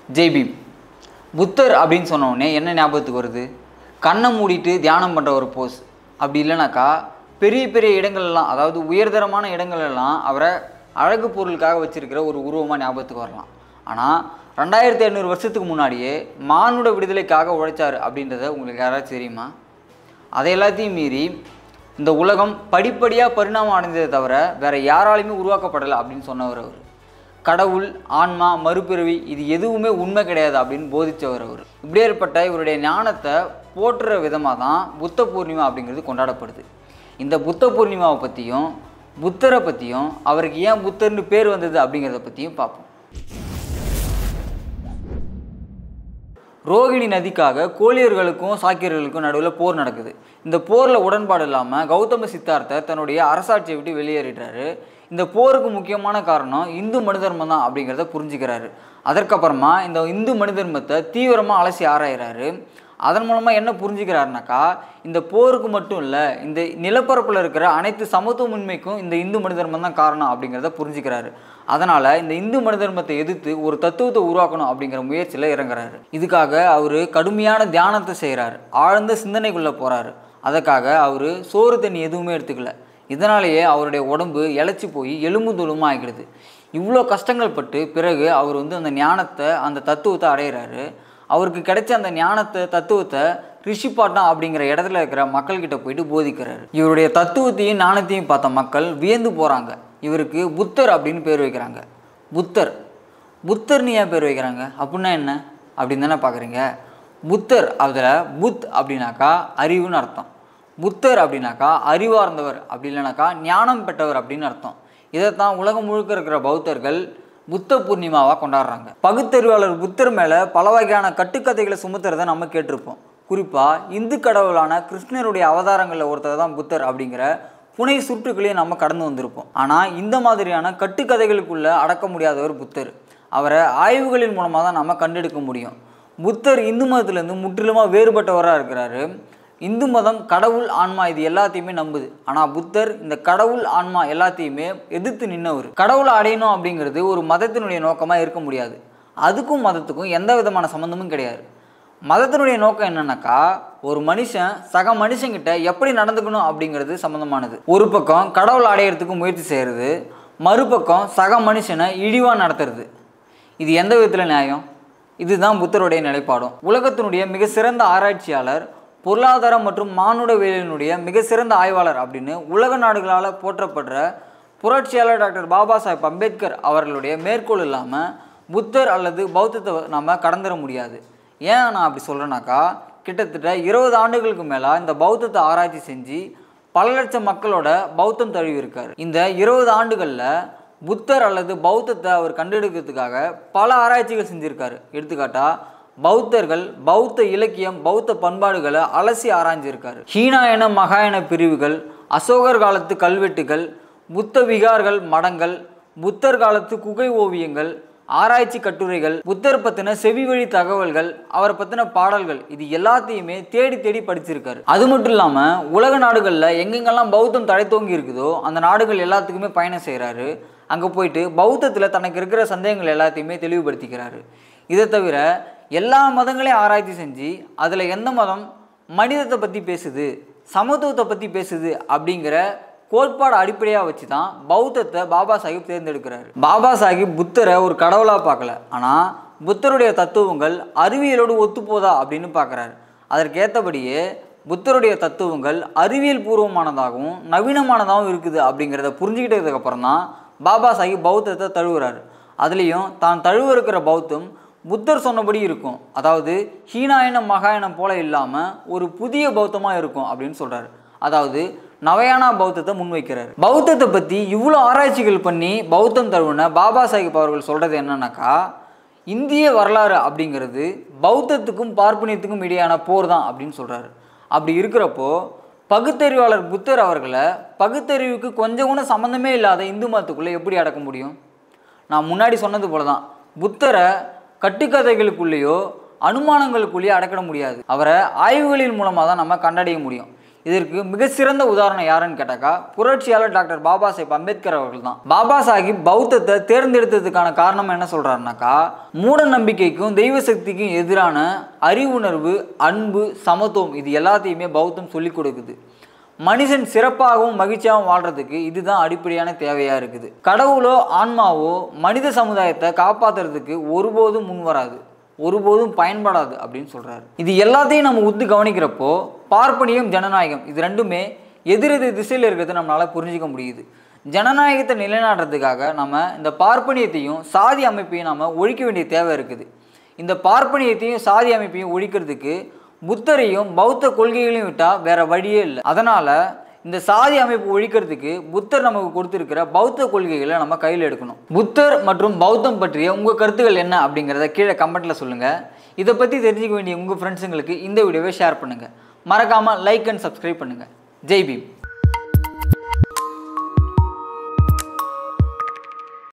ஜெய் பீம். புத்தர் அப்படின்னு சொன்னோடனே என்ன ஞாபகத்துக்கு வருது? கண்ணை மூடிட்டு தியானம் பண்ணுற ஒரு போஸ். அப்படி இல்லைனாக்கா பெரிய பெரிய இடங்கள்லாம், அதாவது உயர்தரமான இடங்கள்லாம் அவரை அழகு பொருளுக்காக வச்சுருக்கிற ஒரு உருவமாக ஞாபகத்துக்கு வரலாம். ஆனால் 2500 வருஷத்துக்கு முன்னாடியே மானுட விடுதலைக்காக உழைச்சார் அப்படின்றத உங்களுக்கு யாராச்சும் தெரியுமா? அதை எல்லாத்தையும் மீறி இந்த உலகம் படிப்படியாக பரிணாமம் அடைந்ததை தவிர வேறு யாராலையுமே உருவாக்கப்படலை அப்படின்னு சொன்னவர் அவர். கடவுள், ஆன்மா, மறுபிறவி இது எதுவுமே உண்மை கிடையாது அப்படின்னு போதித்தவர் அவர். இப்படி ஏற்பட்ட இவருடைய ஞானத்தை போற்றுற விதமாக தான் புத்த பூர்ணிமா அப்படிங்கிறது கொண்டாடப்படுது. இந்த புத்த பூர்ணிமாவை பற்றியும் புத்தரை பற்றியும் அவருக்கு ஏன் புத்தர்னு பேர் வந்தது அப்படிங்கிறத பற்றியும் பார்ப்போம். ரோகிணி நதிக்காக கோலியர்களுக்கும் சாக்கியர்களுக்கும் நடுவில் போர் நடக்குது. இந்த போரில் உடன்பாடு இல்லாமல் கௌதம சித்தார்த்தர் தன்னுடைய அரசாட்சியை விட்டு வெளியேறிட்டாரு. இந்த போருக்கு முக்கியமான காரணம் இந்து மனு தர்மம் தான் அப்படிங்கிறத புரிஞ்சுக்கிறாரு. அதற்கப்புறமா இந்த இந்து மனு தர்மத்தை தீவிரமாக அலசி ஆராயிறாரு. அதன் மூலமாக என்ன புரிஞ்சுக்கிறாருனாக்கா, இந்த போருக்கு மட்டும் இல்லை, இந்த நிலப்பரப்பில் இருக்கிற அனைத்து சமத்துவமின்மைக்கும் இந்த இந்து மனு தர்மம் தான் காரணம் அப்படிங்கிறத புரிஞ்சுக்கிறாரு. அதனால் இந்த இந்து மனு தர்மத்தை எதிர்த்து ஒரு தத்துவத்தை உருவாக்கணும் அப்படிங்கிற முயற்சியில் இறங்குறாரு. இதுக்காக அவர் கடுமையான தியானத்தை செய்கிறார், ஆழ்ந்த சிந்தனைக்குள்ளே போகிறாரு. அதுக்காக அவர் சோறு தண்ணி எதுவுமே எடுத்துக்கல. இதனாலேயே அவருடைய உடம்பு இழைச்சி போய் எலும்பு தூளுமாக ஆகிடுது. இவ்வளோ கஷ்டங்கள் பட்டு பிறகு அவர் அந்த ஞானத்தை, அந்த தத்துவத்தை அடைகிறாரு. அவருக்கு கிடைச்ச அந்த ஞானத்தை, தத்துவத்தை ரிஷிபாட்னா அப்படிங்கிற இடத்துல இருக்கிற மக்கள்கிட்ட போயிட்டு போதிக்கிறாரு. இவருடைய தத்துவத்தையும் ஞானத்தையும் பார்த்த மக்கள் வியந்து போகிறாங்க. இவருக்கு புத்தர் அப்படின்னு பேர் வைக்கிறாங்க. புத்தர்னு ஏன் பேர் வைக்கிறாங்க? அப்படின்னா என்ன அப்படின்னு தானே பார்க்குறீங்க. புத்தர் அதில் புத் அப்படின்னாக்கா அறிவுன்னு அர்த்தம். புத்தர் அப்படின்னாக்கா அறிவார்ந்தவர், அப்படி இல்லைனாக்கா ஞானம் பெற்றவர் அப்படின்னு அர்த்தம். இதைத்தான் உலகம் முழுக்க இருக்கிற பௌத்தர்கள் புத்த பூர்ணிமாவாக கொண்டாடுறாங்க. பகுத்தறிவாளர் புத்தர் மேலே பல வகையான கட்டுக்கதைகளை சுமத்துறதை நம்ம கேட்டிருப்போம். குறிப்பாக இந்து கடவுளான கிருஷ்ணருடைய அவதாரங்களில் ஒருத்தர் தான் புத்தர் அப்படிங்கிற புனை சுற்றுக்களையும் நம்ம கடந்து வந்திருப்போம். ஆனால் இந்த மாதிரியான கட்டுக்கதைகளுக்குள்ளே அடக்க முடியாதவர் புத்தர். அவரை ஆய்வுகளின் மூலமாக தான் நம்ம கண்டெடுக்க முடியும். புத்தர் இந்து மதத்திலேருந்து முற்றிலுமாக வேறுபட்டவராக இருக்கிறாரு. இந்து மதம் கடவுள், ஆன்மா இது எல்லாத்தையுமே நம்புது. ஆனால் புத்தர் இந்த கடவுள், ஆன்மா எல்லாத்தையுமே எதிர்த்து நின்னவர். கடவுளை அடையணும் அப்படிங்கிறது ஒரு மதத்தினுடைய நோக்கமாக இருக்க முடியாது. அதுக்கும் மதத்துக்கும் எந்த விதமான சம்மந்தமும் கிடையாது. மதத்தினுடைய நோக்கம் என்னன்னாக்கா, ஒரு மனுஷன் சக மனுஷங்கிட்ட எப்படி நடந்துக்கணும் அப்படிங்கிறது சம்மந்தமானது. ஒரு பக்கம் கடவுளை அடையிறதுக்கு முயற்சி செய்கிறது, மறுபக்கம் சக மனுஷனை இழிவாக நடத்துறது. இது எந்த விதத்தில் நியாயம்? இதுதான் புத்தருடைய நிலைப்பாடும். உலகத்தினுடைய மிக சிறந்த ஆராய்ச்சியாளர், பொருளாதாரம் மற்றும் மானுடவியலினுடைய மிக சிறந்த ஆய்வாளர் அப்படின்னு உலக நாடுகளால் போற்றப்படுற புரட்சியாளர் டாக்டர் பாபா சாஹேப் அம்பேத்கர் அவர்களுடைய மேற்கோள் இல்லாமல் புத்தர் அல்லது பௌத்தத்தை நம்ம கடந்துட முடியாது. ஏன் நான் அப்படி சொல்கிறேன்னாக்கா, கிட்டத்தட்ட 20 ஆண்டுகளுக்கு மேலே இந்த பௌத்தத்தை ஆராய்ச்சி செஞ்சு பல லட்சம் மக்களோட பௌத்தம் தழுவி இருக்கார். இந்த 20 ஆண்டுகளில் புத்தர் அல்லது பௌத்தத்தை அவர் கண்டெடுக்கிறதுக்காக பல ஆராய்ச்சிகள் செஞ்சுருக்காரு. எடுத்துக்காட்டா பௌத்தர்கள், பௌத்த இலக்கியம், பௌத்த பண்பாடுகளை அலசி ஆராய்ஞ்சிருக்காரு. ஹீனாயன மகாயன பிரிவுகள், அசோகர் காலத்து கல்வெட்டுகள், புத்த விகார்கள், மடங்கள், புத்தர் காலத்து குகை ஓவியங்கள், ஆராய்ச்சி கட்டுரைகள், புத்தர் பற்றின செவி வழி தகவல்கள், அவரை பற்றின பாடல்கள், இது எல்லாத்தையுமே தேடி தேடி படிச்சிருக்காரு. அது மட்டும் இல்லாமல் உலக நாடுகளில் எங்கெங்கெல்லாம் பௌத்தம் தழைத்தோங்கி இருக்குதோ அந்த நாடுகள் எல்லாத்துக்குமே பயணம் செய்கிறாரு. அங்கே போயிட்டு பௌத்தத்தில் தனக்கு இருக்கிற சந்தேகங்கள் எல்லாத்தையுமே தெளிவுபடுத்திக்கிறாரு. இதை தவிர எல்லா மதங்களையும் ஆராய்ச்சி செஞ்சு அதில் எந்த மதம் மனிதத்தை பற்றி பேசுது, சமத்துவத்தை பற்றி பேசுது அப்படிங்கிற கோட்பாடு அடிப்படையாக வச்சு தான் பௌத்தத்தை பாபா சாஹிப் தேர்ந்தெடுக்கிறாரு. பாபா சாஹிப் புத்தரை ஒரு கடவுளாக பார்க்கல, ஆனால் புத்தருடைய தத்துவங்கள் அறிவியலோடு ஒத்துப்போதா அப்படின்னு பார்க்குறாரு. அதற்கேற்றபடியே புத்தருடைய தத்துவங்கள் அறிவியல் பூர்வமானதாகவும் நவீனமானதாகவும் இருக்குது அப்படிங்கிறத புரிஞ்சுக்கிட்டதுக்கப்புறம் தான் பாபா சாஹிப் பௌத்தத்தை தழுவுறாரு. அதுலேயும் தான் தழுவ இருக்கிற பௌத்தம் புத்தர் சொன்னபடி இருக்கும், அதாவது ஹீனாயனம் மகாயனம் போல இல்லாமல் ஒரு புதிய பௌத்தமாக இருக்கும் அப்படின்னு சொல்கிறார். அதாவது நவயானா பௌத்தத்தை முன்வைக்கிறார். பௌத்தத்தை பற்றி இவ்வளோ ஆராய்ச்சிகள் பண்ணி பௌத்தம் தழுவின பாபா சாஹிப் அவர்கள் சொல்கிறது என்னன்னாக்கா, இந்திய வரலாறு அப்படிங்கிறது பௌத்தத்துக்கும் பார்ப்பனியத்துக்கும் இடையான போர் தான் அப்படின்னு சொல்கிறாரு. அப்படி இருக்கிறப்போ பகுத்தறிவாளர் புத்தர் அவர்களை பகுத்தறிவுக்கு கொஞ்சம் கூட சம்மந்தமே இல்லாத இந்து மதத்துக்குள்ளே எப்படி அடக்க முடியும்? நான் முன்னாடி சொன்னது போல தான், புத்தரை கட்டுக்கதைகளுக்குள்ளேயோ அனுமானங்களுக்குள்ளேயோ அடக்கிட முடியாது. அவரை ஆய்வுகளின் மூலமாக தான் நம்ம கண்டடைய முடியும். இதற்கு மிக சிறந்த உதாரணம் யாருன்னு கேட்டாக்கா புரட்சியாளர் டாக்டர் பாபா சாஹிப் அம்பேத்கர் அவர்கள் தான். பாபா சாஹிப் பௌத்தத்தை தேர்ந்தெடுத்ததுக்கான காரணம் என்ன சொல்றாருனாக்கா, மூட நம்பிக்கைக்கும் தெய்வ சக்திக்கும் எதிரான அறிவுணர்வு, அன்பு, சமத்துவம் இது எல்லாத்தையுமே பௌத்தம் சொல்லிக் கொடுக்குது. மனுஷன் சிறப்பாகவும் மகிழ்ச்சியாகவும் வாழ்றதுக்கு இதுதான் அடிப்படையான தேவையா இருக்குது. கடவுளோ ஆன்மாவோ மனித சமுதாயத்தை காப்பாற்றுறதுக்கு ஒருபோதும் முன் வராது, ஒருபோதும் பயன்படாது அப்படின்னு சொல்றாரு. இது எல்லாத்தையும் நம்ம உத்து கவனிக்கிறப்போ பார்ப்பனியம், ஜனநாயகம் இது ரெண்டுமே எதிரெதிர் திசையில் இருக்கிறது நம்மளால புரிஞ்சிக்க முடியுது. ஜனநாயகத்தை நிலைநாட்டுறதுக்காக நம்ம இந்த பார்ப்பனியத்தையும் சாதி அமைப்பையும் நம்ம ஒழிக்க வேண்டிய தேவை இருக்குது. இந்த பார்ப்பனியத்தையும் சாதி அமைப்பையும் ஒழிக்கிறதுக்கு புத்தரையும் பௌத்த கொள்கைகளையும் விட்டால் வேற வழியே இல்லை. அதனால இந்த சாதி அமைப்பு ஒழிக்கிறதுக்கு புத்தர் நமக்கு கொடுத்திருக்கிற பௌத்த கொள்கைகளை நம்ம கையில் எடுக்கணும். புத்தர் மற்றும் பௌத்தம் பற்றிய உங்கள் கருத்துக்கள் என்ன அப்படிங்கிறத கீழே கமெண்ட்டில் சொல்லுங்கள். இதை பற்றி தெரிஞ்சுக்க வேண்டிய உங்கள் ஃப்ரெண்ட்ஸுங்களுக்கு இந்த வீடியோவை ஷேர் பண்ணுங்கள். மறக்காமல் லைக் அண்ட் சப்ஸ்கிரைப் பண்ணுங்கள். ஜெய் பீம்.